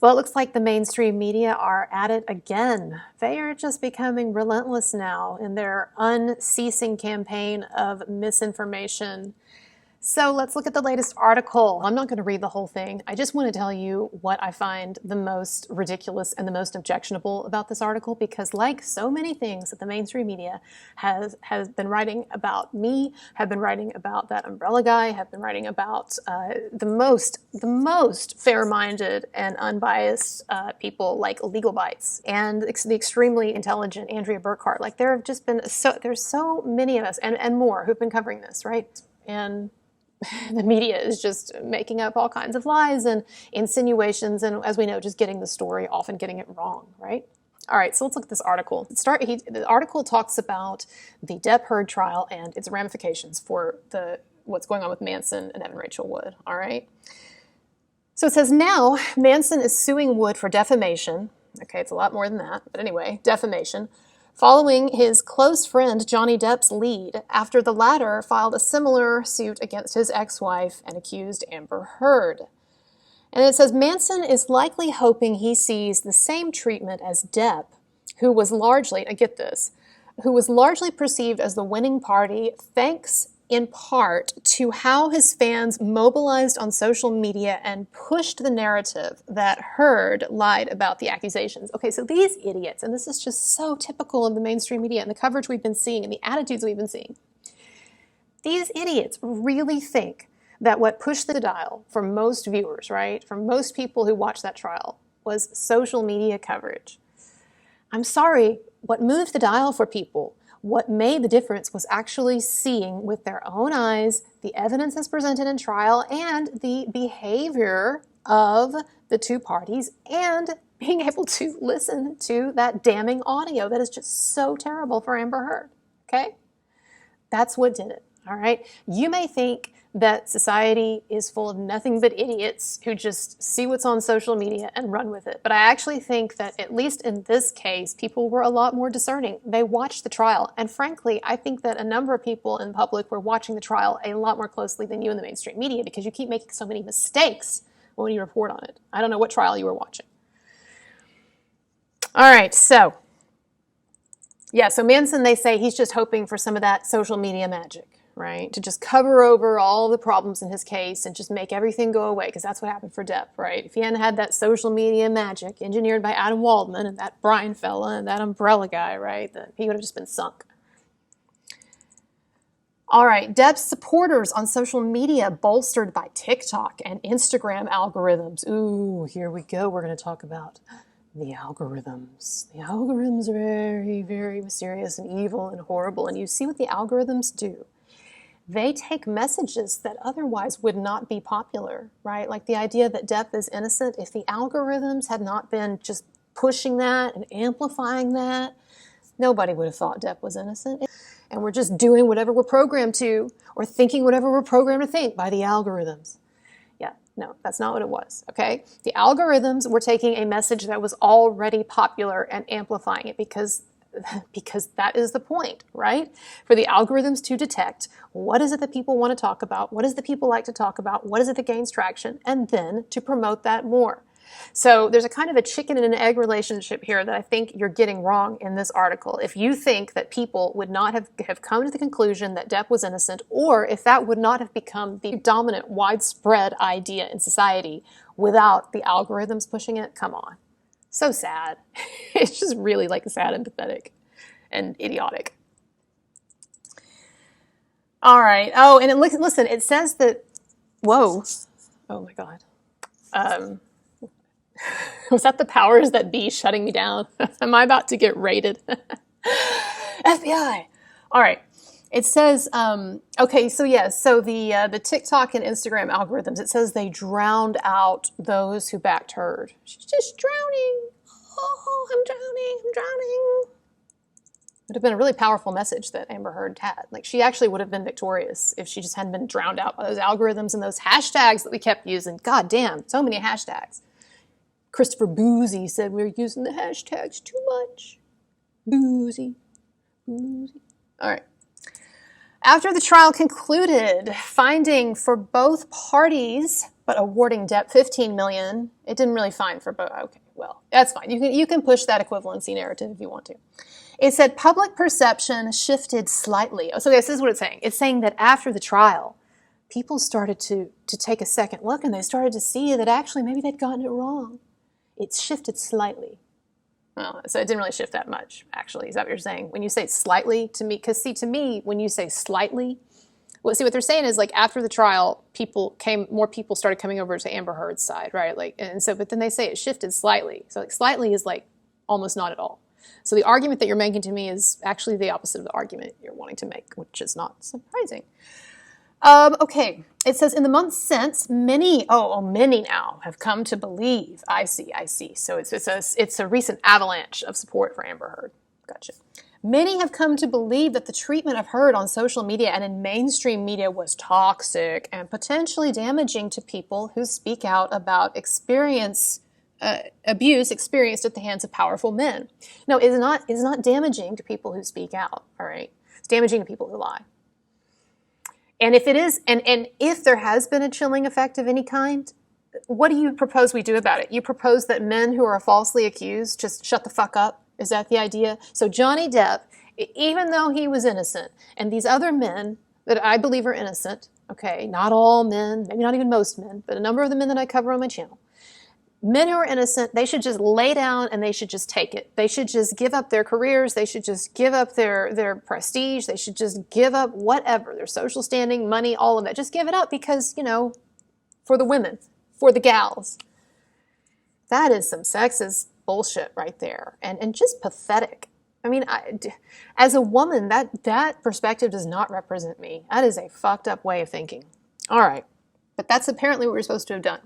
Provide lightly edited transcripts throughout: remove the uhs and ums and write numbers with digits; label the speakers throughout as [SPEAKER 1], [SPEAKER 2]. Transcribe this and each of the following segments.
[SPEAKER 1] Well, it looks like the mainstream media are at it again. They are just becoming relentless now in their unceasing campaign of misinformation. So let's look at the latest article. I'm not going to read the whole thing. I just want to tell you what I find the most ridiculous and the most objectionable about this article, because like so many things that the mainstream media has been writing about me, have been writing about that umbrella guy, have been writing about the most fair-minded and unbiased people like Legal Bites and the extremely intelligent Andrea Burkhart. Like there have just been there's so many of us and more who've been covering this, right? And the media is just making up all kinds of lies and insinuations, and as we know, just getting the story, often getting it wrong, right? All right, so let's look at this article. The article talks about the Depp Heard trial and its ramifications for what's going on with Manson and Evan Rachel Wood, all right? So it says, now Manson is suing Wood for defamation. Okay, it's a lot more than that, but anyway, defamation, following his close friend Johnny Depp's lead after the latter filed a similar suit against his ex-wife and accused Amber Heard. And it says Manson is likely hoping he sees the same treatment as Depp, who was largely, I get this, who was largely perceived as the winning party thanks in part to how his fans mobilized on social media and pushed the narrative that Heard lied about the accusations. Okay, so these idiots, and this is just so typical of the mainstream media and the coverage we've been seeing and the attitudes we've been seeing, these idiots really think that what pushed the dial for most viewers, right, for most people who watched that trial, was social media coverage. I'm sorry, what moved the dial for people, what made the difference, was actually seeing with their own eyes the evidence as presented in trial and the behavior of the two parties and being able to listen to that damning audio that is just so terrible for Amber Heard, okay? That's what did it, all right? You may think that society is full of nothing but idiots who just see what's on social media and run with it. But I actually think that, at least in this case, people were a lot more discerning. They watched the trial. And frankly, I think that a number of people in public were watching the trial a lot more closely than you in the mainstream media, because you keep making so many mistakes when you report on it. I don't know what trial you were watching. All right, so Manson, they say he's just hoping for some of that social media magic, right? To just cover over all the problems in his case and just make everything go away, because that's what happened for Depp, right? If he hadn't had that social media magic engineered by Adam Waldman and that Brian fella and that umbrella guy, right, that he would have just been sunk. All right, Depp's supporters on social media bolstered by TikTok and Instagram algorithms. Ooh, here we go. We're going to talk about the algorithms. The algorithms are very, very mysterious and evil and horrible, and you see what the algorithms do. They take messages that otherwise would not be popular, right? Like the idea that Depp is innocent. If the algorithms had not been just pushing that and amplifying that, nobody would have thought Depp was innocent. And we're just doing whatever we're programmed to, or thinking whatever we're programmed to think by the algorithms. Yeah, no, that's not what it was, okay? The algorithms were taking a message that was already popular and amplifying it, because that is the point, right? For the algorithms to detect what is it that people want to talk about, what is it that people like to talk about, what is it that gains traction, and then to promote that more. So there's a kind of a chicken and an egg relationship here that I think you're getting wrong in this article. If you think that people would not have come to the conclusion that Depp was innocent, or if that would not have become the dominant, widespread idea in society without the algorithms pushing it, come on. So sad. It's just really like sad and pathetic and idiotic. All right. Oh, and listen, it says that, whoa. Oh my God. Was that the powers that be shutting me down? Am I about to get raided? FBI. All right. It says, okay, so yes, so the TikTok and Instagram algorithms, it says they drowned out those who backed Heard. She's just drowning. Oh, I'm drowning. It would have been a really powerful message that Amber Heard had. Like, she actually would have been victorious if she just hadn't been drowned out by those algorithms and those hashtags that we kept using. God damn, so many hashtags. Christopher Boozy said we were using the hashtags too much. Boozy. All right. After the trial concluded, finding for both parties but awarding Depp $15 million, it didn't really fine for both. Okay, well, that's fine. You can push that equivalency narrative if you want to. It said public perception shifted slightly. So this is what it's saying. It's saying that after the trial, people started to take a second look, and they started to see that actually maybe they'd gotten it wrong. It shifted slightly. Well, so it didn't really shift that much, actually. Is that what you're saying? When you say slightly, to me, because see, to me, when you say slightly, well, see, what they're saying is like after the trial, more people started coming over to Amber Heard's side, right? Like, and so, but then they say it shifted slightly. So like slightly is like almost not at all. So the argument that you're making to me is actually the opposite of the argument you're wanting to make, which is not surprising. Okay, it says in the months since, many now have come to believe. I see. So it's a recent avalanche of support for Amber Heard. Gotcha. Many have come to believe that the treatment of Heard on social media and in mainstream media was toxic and potentially damaging to people who speak out about abuse experienced at the hands of powerful men. No, it's not damaging to people who speak out, all right? It's damaging to people who lie. And if it is, and if there has been a chilling effect of any kind, what do you propose we do about it? You propose that men who are falsely accused just shut the fuck up? Is that the idea? So Johnny Depp, even though he was innocent, and these other men that I believe are innocent, okay, not all men, maybe not even most men, but a number of the men that I cover on my channel, men who are innocent, they should just lay down and they should just take it. They should just give up their careers. They should just give up their prestige. They should just give up whatever, their social standing, money, all of that. Just give it up because, for the women, for the gals. That is some sexist bullshit right there. And just pathetic. I mean, as a woman, that perspective does not represent me. That is a fucked up way of thinking. All right. But that's apparently what we're supposed to have done.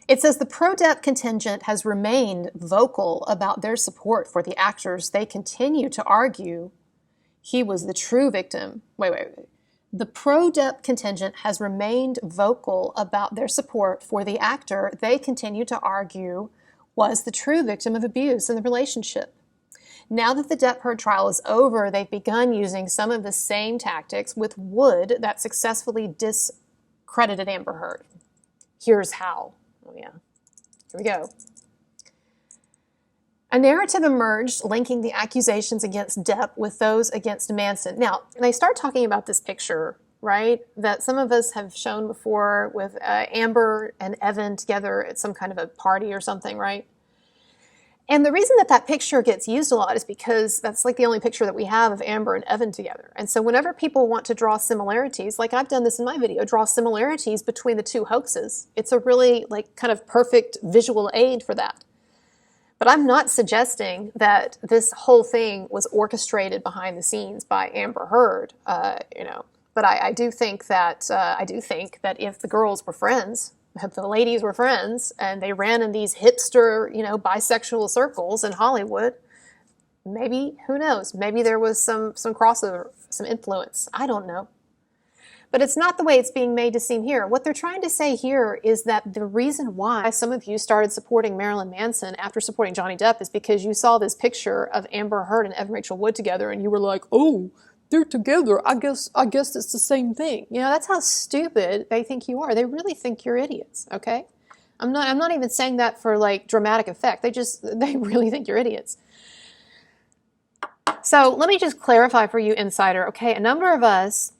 [SPEAKER 1] It says the pro-Depp contingent has remained vocal about their support for the actors. They continue to argue he was the true victim. Wait. The pro-Depp contingent has remained vocal about their support for the actor they continue to argue was the true victim of abuse in the relationship. Now that the Depp Heard trial is over, they've begun using some of the same tactics with Wood that successfully discredited Amber Heard. Here's how. Oh yeah, here we go. A narrative emerged linking the accusations against Depp with those against Manson. Now, they start talking about this picture, right, that some of us have shown before with Amber and Evan together at some kind of a party or something, right? And the reason that picture gets used a lot is because that's like the only picture that we have of Amber and Evan together. And so whenever people want to draw similarities, like I've done this in my video, draw similarities between the two hoaxes, it's a really like kind of perfect visual aid for that. But I'm not suggesting that this whole thing was orchestrated behind the scenes by Amber Heard, But I do think that if the girls were friends, if the ladies were friends, and they ran in these hipster, bisexual circles in Hollywood, maybe, who knows? Maybe there was some crossover, some influence. I don't know. But it's not the way it's being made to seem here. What they're trying to say here is that the reason why some of you started supporting Marilyn Manson after supporting Johnny Depp is because you saw this picture of Amber Heard and Evan Rachel Wood together, and you were like, oh, they're together. I guess it's the same thing. That's how stupid they think you are. They really think you're idiots, okay? I'm not even saying that for like dramatic effect. They really think you're idiots. So let me just clarify for you, Insider, okay? A number of us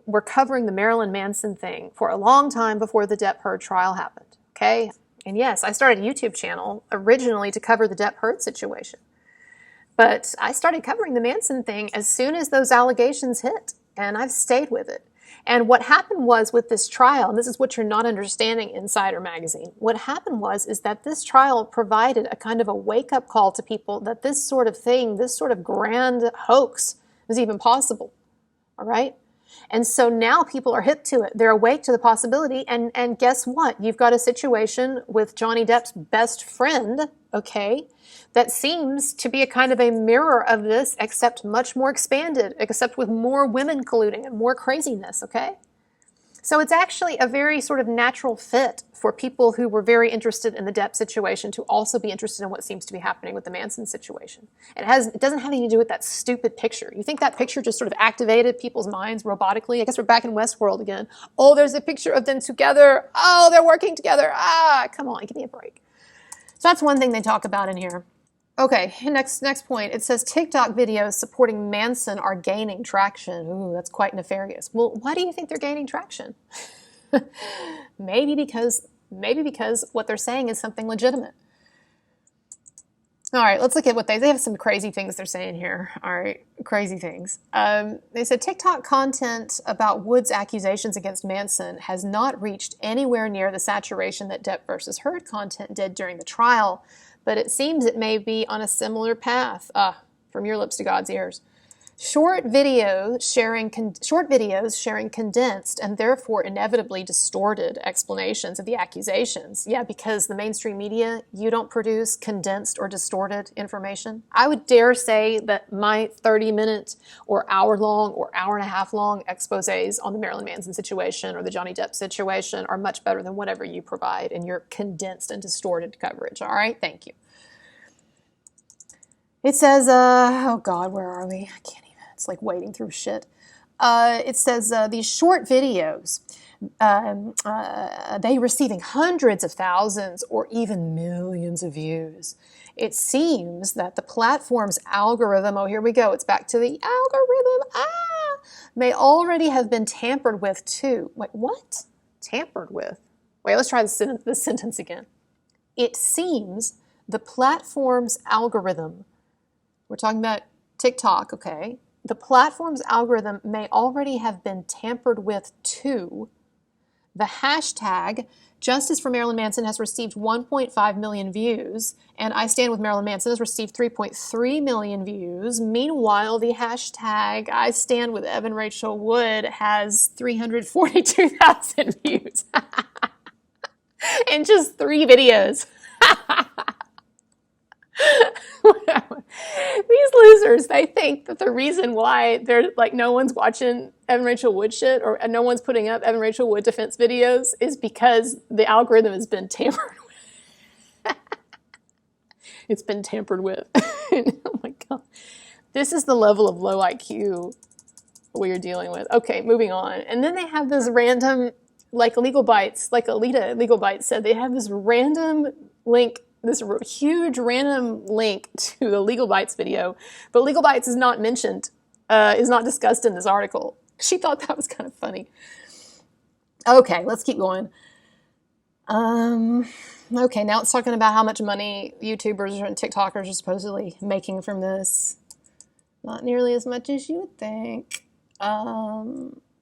[SPEAKER 1] were covering the Marilyn Manson thing for a long time before the Depp Heard trial happened, okay? And yes, I started a YouTube channel originally to cover the Depp Heard situation. But I started covering the Manson thing as soon as those allegations hit, and I've stayed with it. And what happened was with this trial, and this is what you're not understanding, Insider Magazine, what happened is that this trial provided a kind of a wake-up call to people that this sort of thing, this sort of grand hoax is even possible, all right? And so now people are hip to it. They're awake to the possibility, and guess what? You've got a situation with Johnny Depp's best friend, okay, that seems to be a kind of a mirror of this, except much more expanded, except with more women colluding and more craziness, okay? So it's actually a very sort of natural fit for people who were very interested in the Depp situation to also be interested in what seems to be happening with the Manson situation. It doesn't have anything to do with that stupid picture. You think that picture just sort of activated people's minds robotically? I guess we're back in Westworld again. Oh, there's a picture of them together. Oh, they're working together. Ah, come on, give me a break. So that's one thing they talk about in here. Okay, next point. It says TikTok videos supporting Manson are gaining traction. Ooh, that's quite nefarious. Well, why do you think they're gaining traction? maybe because what they're saying is something legitimate. All right, let's look at what they have some crazy things they're saying here. All right, crazy things. They said TikTok content about Wood's accusations against Manson has not reached anywhere near the saturation that Depp versus Heard content did during the trial, but it seems it may be on a similar path. From your lips to God's ears. Short videos sharing condensed and therefore inevitably distorted explanations of the accusations. Yeah, because the mainstream media, you don't produce condensed or distorted information. I would dare say that my 30-minute or hour-long or hour-and-a-half-long exposés on the Marilyn Manson situation or the Johnny Depp situation are much better than whatever you provide in your condensed and distorted coverage. All right, thank you. It says, oh God, where are we? I can't even, it's like wading through shit. It says these short videos, they receiving hundreds of thousands or even millions of views. It seems that the platform's algorithm, oh, here we go, it's back to the algorithm, may already have been tampered with too. Wait, what? Tampered with? Wait, let's try this sentence again. It seems the platform's algorithm, we're talking about TikTok, okay? The platform's algorithm may already have been tampered with too. The hashtag Justice for Marilyn Manson has received 1.5 million views, and I Stand With Marilyn Manson has received 3.3 million views. Meanwhile, the hashtag I Stand With Evan Rachel Wood has 342,000 views. In just 3 videos. These losers, they think that the reason why they're like no one's watching Evan Rachel Wood shit or no one's putting up Evan Rachel Wood defense videos is because the algorithm has been tampered with. It's been tampered with. Oh my God. This is the level of low IQ we are dealing with. Okay, moving on. And then they have this random, like Legal Bites, like Alita Legal Bites said, they have this random link, this huge random link to the Legal Bites video, but Legal Bites is not mentioned, is not discussed in this article. She thought that was kind of funny. Okay, let's keep going. Okay, now it's talking about how much money YouTubers and TikTokers are supposedly making from this. Not nearly as much as you would think.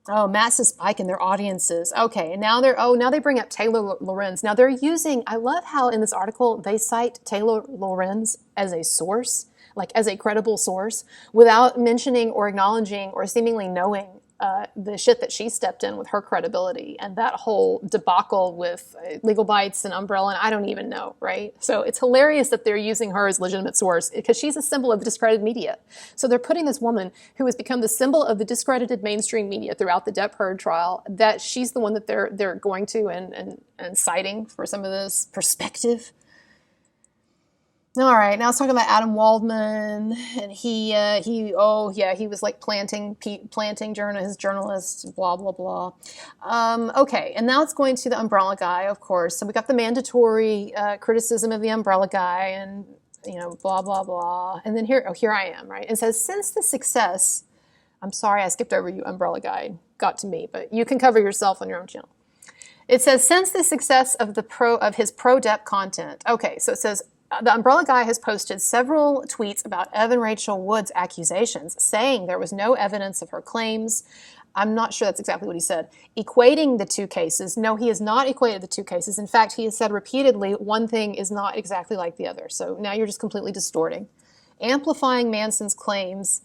[SPEAKER 1] Oh, massive spike in their audiences. Okay, and now they bring up Taylor Lorenz. Now they're using, I love how in this article they cite Taylor Lorenz as a source, like as a credible source, without mentioning or acknowledging or seemingly knowing the shit that she stepped in with her credibility and that whole debacle with Legal Bites and Umbrella, and I don't even know, right? So it's hilarious that they're using her as a legitimate source because she's a symbol of the discredited media. So they're putting this woman who has become the symbol of the discredited mainstream media throughout the Depp Heard trial, that she's the one that they're going to and citing for some of this perspective. All right, now let's talk about Adam Waldman, and he was like planting his journalists, blah, blah, blah. Okay, and now it's going to the Umbrella Guy, of course. So we got the mandatory criticism of the Umbrella Guy and, blah, blah, blah. And then here I am, right? It says, since the success, I'm sorry I skipped over you, Umbrella Guy, got to me, but you can cover yourself on your own channel. It says, since the success of his pro-Depp content. Okay, so it says, the Umbrella Guy has posted several tweets about Evan Rachel Wood's accusations, saying there was no evidence of her claims. I'm not sure that's exactly what he said. Equating the two cases. No, he has not equated the two cases. In fact, he has said repeatedly one thing is not exactly like the other. So now you're just completely distorting. Amplifying Manson's claims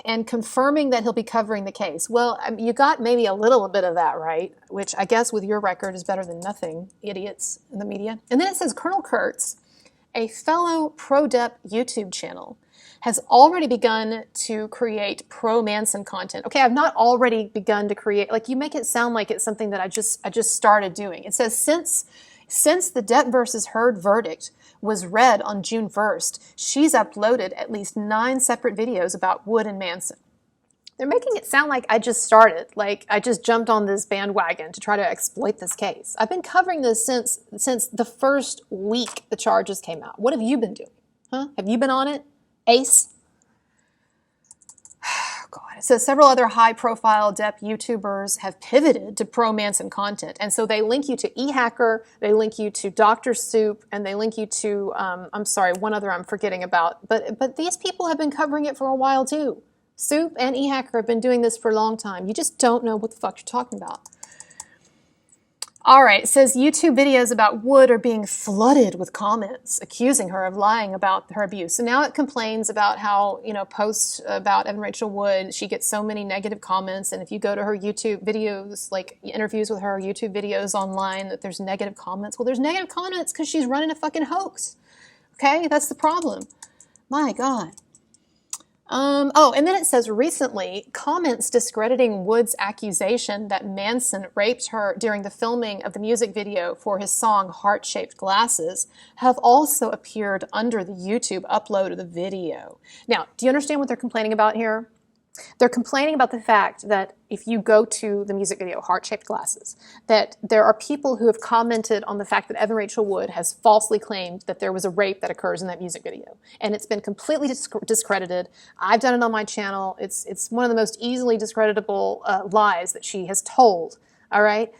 [SPEAKER 1] and confirming that he'll be covering the case. Well, you got maybe a little bit of that right, which I guess with your record is better than nothing, idiots in the media. And then it says Colonel Kurtz, a fellow pro-Depp YouTube channel, has already begun to create pro-Manson content. Okay, I've not already begun to create, like you make it sound like it's something that I just started doing. It says since the Depp versus Heard verdict was read on June 1st, she's uploaded at least 9 separate videos about Wood and Manson. They're making it sound like I just started, like I just jumped on this bandwagon to try to exploit this case. I've been covering this since the first week the charges came out. What have you been doing? Huh? Have you been on it? Ace? God. It says several other high-profile Depp YouTubers have pivoted to pro-Manson content. And so they link you to eHacker, they link you to Dr. Soup, and they link you to, I'm sorry, one other I'm forgetting about. But these people have been covering it for a while too. Soup and eHacker have been doing this for a long time. You just don't know what the fuck you're talking about. All right, it says YouTube videos about Wood are being flooded with comments accusing her of lying about her abuse. So now it complains about how, posts about Evan Rachel Wood, she gets so many negative comments. And if you go to her YouTube videos, like interviews with her, YouTube videos online, that there's negative comments. Well, there's negative comments because she's running a fucking hoax. Okay, that's the problem. My God. And then it says recently, comments discrediting Wood's accusation that Manson raped her during the filming of the music video for his song Heart-Shaped Glasses have also appeared under the YouTube upload of the video. Now, do you understand what they're complaining about here? They're complaining about the fact that if you go to the music video, Heart-Shaped Glasses, that there are people who have commented on the fact that Evan Rachel Wood has falsely claimed that there was a rape that occurs in that music video. And it's been completely discredited. I've done it on my channel. It's one of the most easily discreditable lies that she has told, all right?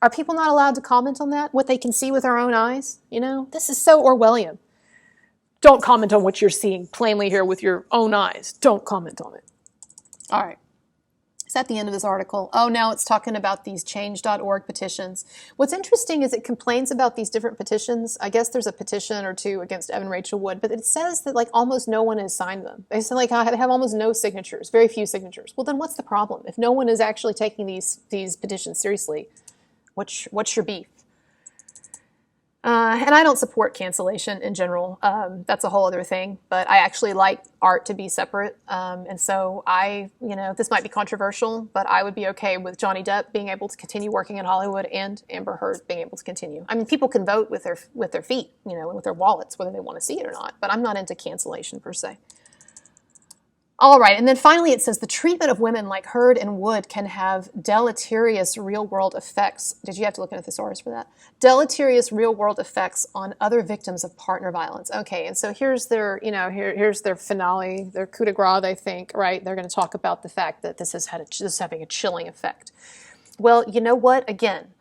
[SPEAKER 1] Are people not allowed to comment on that? What they can see with their own eyes? This is so Orwellian. Don't comment on what you're seeing plainly here with your own eyes. Don't comment on it. All right. Is that the end of this article? Oh, now it's talking about these change.org petitions. What's interesting is it complains about these different petitions. I guess there's a petition or two against Evan Rachel Wood, but it says that like almost no one has signed them. They say like I have almost no signatures, very few signatures. Well, then what's the problem? If no one is actually taking these petitions seriously, what's your beef? And I don't support cancellation in general. That's a whole other thing. But I actually like art to be separate. And so this might be controversial, but I would be okay with Johnny Depp being able to continue working in Hollywood and Amber Heard being able to continue. I mean, people can vote with their feet, and with their wallets, whether they want to see it or not. But I'm not into cancellation per se. All right, and then finally it says the treatment of women like Heard and Wood can have deleterious real-world effects. Did you have to look at a thesaurus for that? Deleterious real-world effects on other victims of partner violence. Okay, and so here's their, here's their finale, their coup de grace, they think, right? They're going to talk about the fact that this is having a chilling effect. Well, you know what? Again,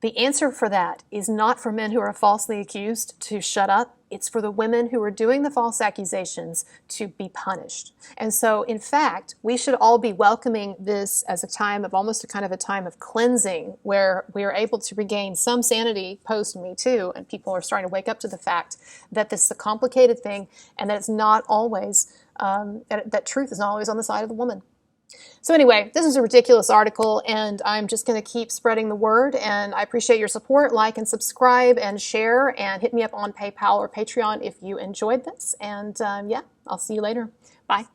[SPEAKER 1] the answer for that is not for men who are falsely accused to shut up. It's for the women who are doing the false accusations to be punished. And so, in fact, we should all be welcoming this as a time of almost a kind of a time of cleansing where we are able to regain some sanity post Me Too, and people are starting to wake up to the fact that this is a complicated thing and that it's not always, that truth is not always on the side of the woman. So anyway, this is a ridiculous article, and I'm just going to keep spreading the word, and I appreciate your support. Like and subscribe and share, and hit me up on PayPal or Patreon if you enjoyed this. And yeah, I'll see you later. Bye.